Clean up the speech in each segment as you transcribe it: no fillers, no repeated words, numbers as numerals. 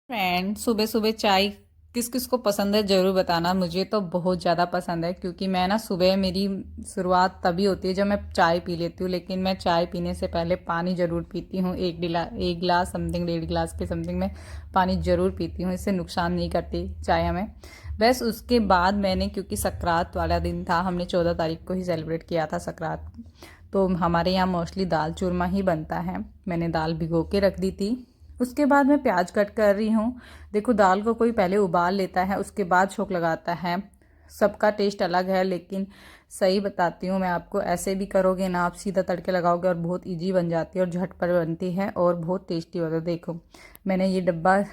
Friend, सुबह सुबह चाय किस किस को पसंद है ज़रूर बताना। मुझे तो बहुत ज़्यादा पसंद है क्योंकि मैं ना सुबह मेरी शुरुआत तभी होती है जब मैं चाय पी लेती हूँ। लेकिन मैं चाय पीने से पहले पानी ज़रूर पीती हूँ। एक गिलास समथिंग, 1.5 गिलास के समथिंग में पानी ज़रूर पीती हूँ। इससे नुकसान नहीं करती चाय हमें। बस उसके बाद मैंने, क्योंकि सक्रांत वाला दिन था, हमने 14 तारीख को ही सेलिब्रेट किया था सक्रांत, तो हमारे यहाँ मोस्टली दाल चूरमा ही बनता है। मैंने दाल भिगो के रख दी थी। उसके बाद मैं प्याज कट कर रही हूँ। देखो, दाल को कोई पहले उबाल लेता है, उसके बाद छोंक लगाता है। सबका टेस्ट अलग है, लेकिन सही बताती हूँ मैं आपको, ऐसे भी करोगे ना आप, सीधा तड़के लगाओगे और बहुत इजी बन जाती है और झटपट बनती है और बहुत टेस्टी होता है। देखो, मैंने ये डब्बा,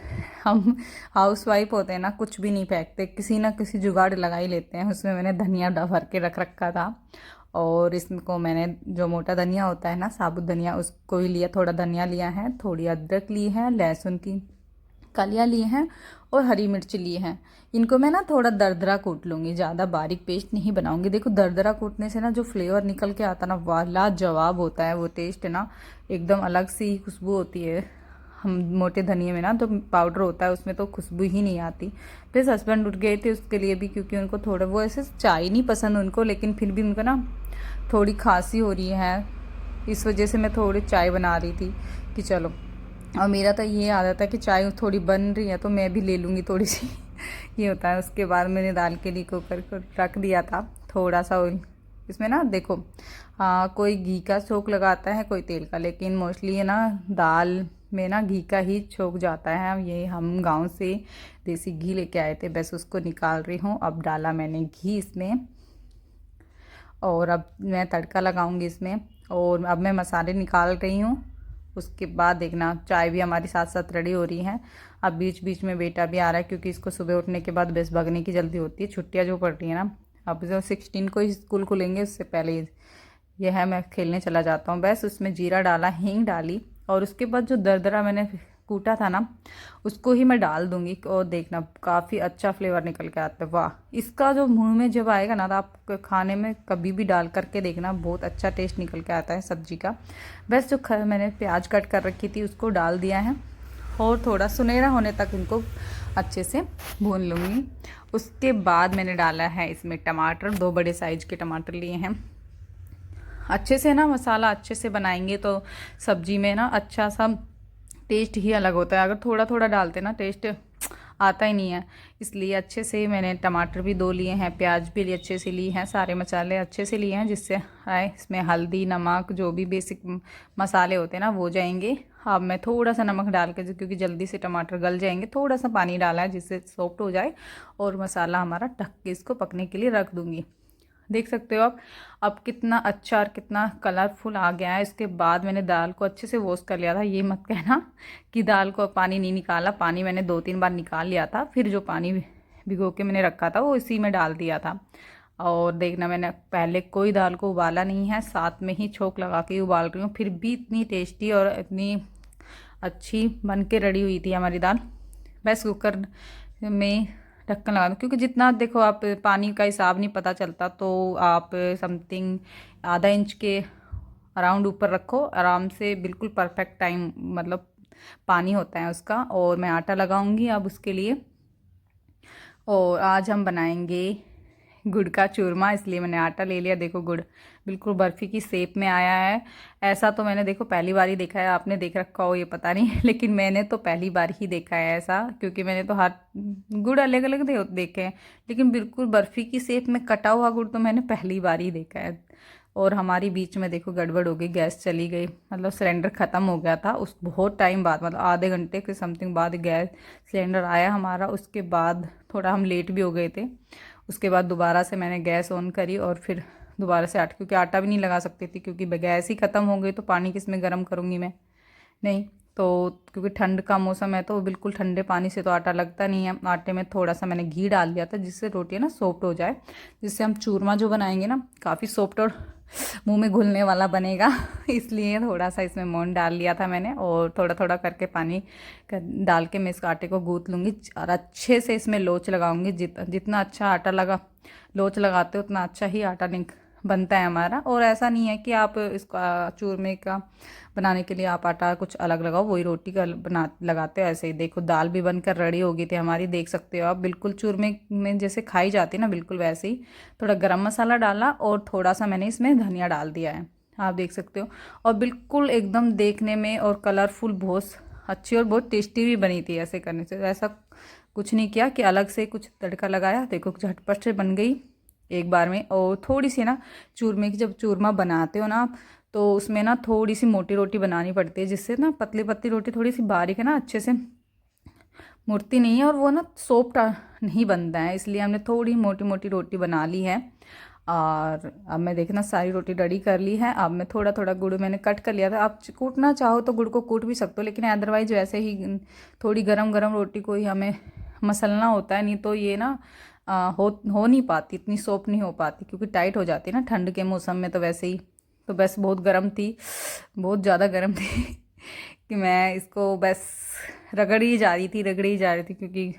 हम हाउस वाइफ होते हैं ना, कुछ भी नहीं फेंकते, किसी ना किसी जुगाड़ लगा ही लेते हैं। उसमें मैंने धनिया भर के रख रखा था और इसको मैंने, जो मोटा धनिया होता है ना, साबुत धनिया, उसको ही लिया। थोड़ा धनिया लिया है, थोड़ी अदरक ली है, लहसुन की कलियाँ ली हैं और हरी मिर्च ली हैं। इनको मैं ना थोड़ा दरदरा कूट लूँगी, ज़्यादा बारीक पेस्ट नहीं बनाऊँगी। देखो, दरदरा कूटने से ना जो फ्लेवर निकल के आता ना, वाह लाजवाब होता है वो टेस्ट ना, एकदम अलग सी खुशबू होती है। हम मोटे धनिए में ना तो पाउडर होता है, उसमें तो खुशबू ही नहीं आती। फिर हस्बैंड उठ गए थे उसके लिए भी, क्योंकि उनको थोड़ा, वो ऐसे चाय नहीं पसंद उनको, लेकिन फिर भी उनको ना थोड़ी खांसी हो रही है, इस वजह से मैं थोड़ी चाय बना रही थी कि चलो। और मेरा तो ये आदत है कि चाय थोड़ी बन रही है तो मैं भी ले लूँगी थोड़ी सी ये होता है। उसके बाद मैंने दाल के लिए कुकर को रख दिया था। थोड़ा सा ऑयल इसमें ना, देखो, कोई घी का छोंक लगाता है, कोई तेल का, लेकिन मोस्टली है ना दाल में ना घी का ही छोंक जाता है। ये हम गांव से देसी घी लेके आए थे, बस उसको निकाल रही हूँ। अब डाला मैंने घी इसमें और अब मैं तड़का लगाऊंगी इसमें। और अब मैं मसाले निकाल रही हूँ। उसके बाद देखना, चाय भी हमारी साथ साथ रेडी हो रही है। अब बीच बीच में बेटा भी आ रहा है, क्योंकि इसको सुबह उठने के बाद बस भगने की जल्दी होती है, छुट्टियाँ जो पड़ रही है ना। अब जो 16 को ही स्कूल खुलेंगे, उससे पहले ये है, मैं खेलने चला जाता हूँ। बस उसमें जीरा डाला, हींग डाली और उसके बाद जो दरदरा मैंने कूटा था ना, उसको ही मैं डाल दूंगी। और देखना, काफ़ी अच्छा फ्लेवर निकल के आता है। वाह, इसका जो मुंह में जब आएगा ना, तो आप खाने में कभी भी डाल करके देखना, बहुत अच्छा टेस्ट निकल के आता है सब्जी का। बस जो मैंने प्याज कट कर रखी थी उसको डाल दिया है और थोड़ा सुनहरा होने तक इनको अच्छे से भून लूँगी। उसके बाद मैंने डाला है इसमें टमाटर, 2 बड़े साइज के टमाटर लिए हैं। अच्छे से ना मसाला अच्छे से बनाएंगे तो सब्जी में ना अच्छा सा टेस्ट ही अलग होता है। अगर थोड़ा थोड़ा डालते ना, टेस्ट आता ही नहीं है। इसलिए अच्छे से मैंने टमाटर भी 2 लिए हैं, प्याज भी अच्छे से लिए हैं, सारे मसाले अच्छे से लिए हैं, जिससे आए इसमें हल्दी नमक जो भी बेसिक मसाले होते हैं ना वो जाएंगे। अब मैं थोड़ा सा नमक डाल के, क्योंकि जल्दी से टमाटर गल जाएंगे, थोड़ा सा पानी डाला है जिससे सॉफ्ट हो जाए और मसाला हमारा ढक के इसको पकने के लिए रख दूँगी। देख सकते हो आप अब कितना अच्छा और कितना कलरफुल आ गया है। इसके बाद मैंने दाल को अच्छे से वॉश कर लिया था। ये मत कहना कि दाल को पानी नहीं निकाला, पानी मैंने 2-3 बार निकाल लिया था। फिर जो पानी भिगो के मैंने रखा था वो इसी में डाल दिया था। और देखना, मैंने पहले कोई दाल को उबाला नहीं है, साथ में ही छोंक लगा के उबाल रही हूँ। फिर भी इतनी टेस्टी और इतनी अच्छी बन के रेडी हुई थी हमारी दाल। बस कुकर में ढक्कन लगा दो, क्योंकि जितना देखो, आप पानी का हिसाब नहीं पता चलता, तो आप समथिंग आधा इंच के अराउंड ऊपर रखो, आराम से बिल्कुल परफेक्ट टाइम, मतलब पानी होता है उसका। और मैं आटा लगाऊंगी अब उसके लिए। और आज हम बनाएंगे गुड़ का चूरमा, इसलिए मैंने आटा ले लिया। देखो, गुड़ बिल्कुल बर्फ़ी की शेप में आया है। ऐसा तो मैंने, देखो, पहली बार ही देखा है। आपने देख रखा हो ये पता नहीं लेकिन मैंने तो पहली बार ही देखा है ऐसा, क्योंकि मैंने तो हर गुड़ अलग अलग देखे हैं, लेकिन बिल्कुल बर्फ़ी की शेप में कटा हुआ गुड़ तो मैंने पहली बार ही देखा है। और हमारी बीच में देखो गड़बड़ हो गई, गैस चली गई, मतलब सिलेंडर ख़त्म हो गया था। उस बहुत टाइम बाद, मतलब आधे घंटे के समथिंग बाद गैस सिलेंडर आया हमारा। उसके बाद थोड़ा हम लेट भी हो गए थे। उसके बाद दोबारा से मैंने गैस ऑन करी और फिर दोबारा से आटा, क्योंकि आटा भी नहीं लगा सकती थी, क्योंकि गैस ही ख़त्म हो गई तो पानी किस में गर्म करूँगी मैं, नहीं तो। क्योंकि ठंड का मौसम है तो बिल्कुल ठंडे पानी से तो आटा लगता नहीं है। आटे में थोड़ा सा मैंने घी डाल दिया था, जिससे रोटी ना सॉफ्ट हो जाए, जिससे हम चूरमा जो बनाएंगे ना काफ़ी सॉफ्ट और मुंह में घुलने वाला बनेगा इसलिए थोड़ा सा इसमें मोन डाल लिया था मैंने। और थोड़ा थोड़ा करके पानी डाल के मैं इस आटे को गूँथ लूँगी और अच्छे से इसमें लोच लगाऊंगी। जितना अच्छा आटा लगा, लोच लगाते हो उतना अच्छा ही आटा बनता है हमारा। और ऐसा नहीं है कि आप इसका चूरमे का बनाने के लिए आप आटा कुछ अलग लगाओ, वही रोटी का बना लगाते हो ऐसे ही। देखो दाल भी बनकर रेडी हो गई थी हमारी, देख सकते हो आप, बिल्कुल चूरमे में जैसे खाई जाती है ना, बिल्कुल वैसे ही। थोड़ा गरम मसाला डाला और थोड़ा सा मैंने इसमें धनिया डाल दिया है, आप देख सकते हो। और बिल्कुल एकदम देखने में और कलरफुल बहुत अच्छी और बहुत टेस्टी भी बनी थी ऐसे करने से। ऐसा कुछ नहीं किया कि अलग से कुछ तड़का लगाया, देखो झटपट से बन गई एक बार में। और थोड़ी सी ना चूरमे की, जब चूरमा बनाते हो ना आप, तो उसमें ना थोड़ी सी मोटी रोटी बनानी पड़ती है, जिससे ना पतली पतली रोटी थोड़ी सी बारीक है ना अच्छे से मुड़ती नहीं है और वो ना सॉफ्ट नहीं बनता है, इसलिए हमने थोड़ी मोटी मोटी रोटी बना ली है। और अब मैं देखना सारी रोटी रेडी कर ली है। अब मैं थोड़ा थोड़ा गुड़ मैंने कट कर लिया था, आप कूटना चाहो तो गुड़ को कूट भी सकते हो, लेकिन अदरवाइज वैसे ही थोड़ी गरम गरम रोटी को ही हमें मसलना होता है, नहीं तो ये ना हो नहीं पाती, इतनी सॉफ्ट नहीं हो पाती, क्योंकि टाइट हो जाती है ना ठंड के मौसम में तो वैसे ही। तो बस बहुत गर्म थी, बहुत ज़्यादा गर्म थी कि मैं इसको बस रगड़ी जा रही थी, रगड़ी जा रही थी, क्योंकि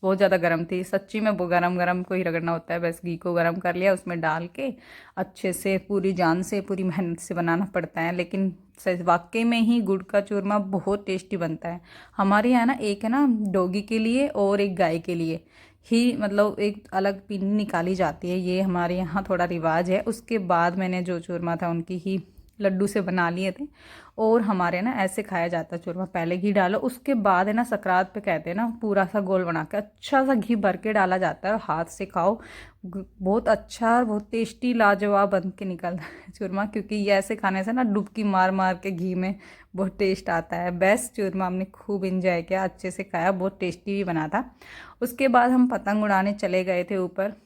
बहुत ज़्यादा गर्म थी सच्ची में। वो गरम गरम को ही रगड़ना होता है, बस घी को गरम कर लिया, उसमें डाल के अच्छे से पूरी जान से पूरी मेहनत से बनाना पड़ता है। लेकिन वाकई में ही गुड़ का चूरमा बहुत टेस्टी बनता है। हमारे यहाँ ना एक है ना डॉगी के लिए और एक गाय के लिए ही, मतलब एक अलग पीनी निकाली जाती है, ये हमारे यहाँ थोड़ा रिवाज है। उसके बाद मैंने जो चूरमा था उनकी ही लड्डू से बना लिए थे। और हमारे ना ऐसे खाया जाता है चूरमा, पहले घी डालो, उसके बाद है ना सकरात पे कहते हैं ना पूरा सा गोल बना के अच्छा सा घी भर के डाला जाता है और हाथ से खाओ, बहुत अच्छा और बहुत टेस्टी लाजवाब बन के निकलता है चूरमा। क्योंकि ये ऐसे खाने से ना डुबकी मार मार के घी में बहुत टेस्ट आता है। बेस्ट चूरमा हमने खूब इंजॉय किया, अच्छे से खाया, बहुत टेस्टी भी बना था। उसके बाद हम पतंग उड़ाने चले गए थे ऊपर।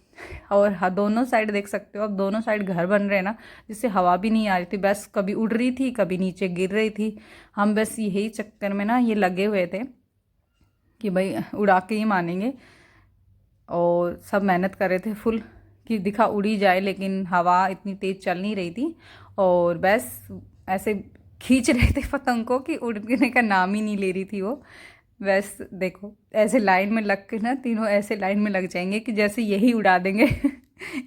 और हाँ, दोनों साइड देख सकते हो, अब दोनों साइड घर बन रहे हैं ना, जिससे हवा भी नहीं आ रही थी, बस कभी उड़ रही थी कभी नीचे गिर रही थी। हम बस यही चक्कर में ना ये लगे हुए थे कि भाई उड़ा के ही मानेंगे, और सब मेहनत कर रहे थे फुल कि दिखा उड़ी जाए, लेकिन हवा इतनी तेज़ चल नहीं रही थी। और बस ऐसे खींच रहे थे पतंग को कि उड़ने का नाम ही नहीं ले रही थी वो। बस देखो ऐसे लाइन में लग के ना तीनों ऐसे लाइन में लग जाएंगे कि जैसे यही उड़ा देंगे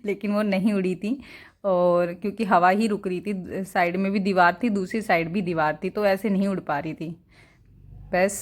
लेकिन वो नहीं उड़ी थी। और क्योंकि हवा ही रुक रही थी, साइड में भी दीवार थी, दूसरी साइड भी दीवार थी, तो ऐसे नहीं उड़ पा रही थी। बस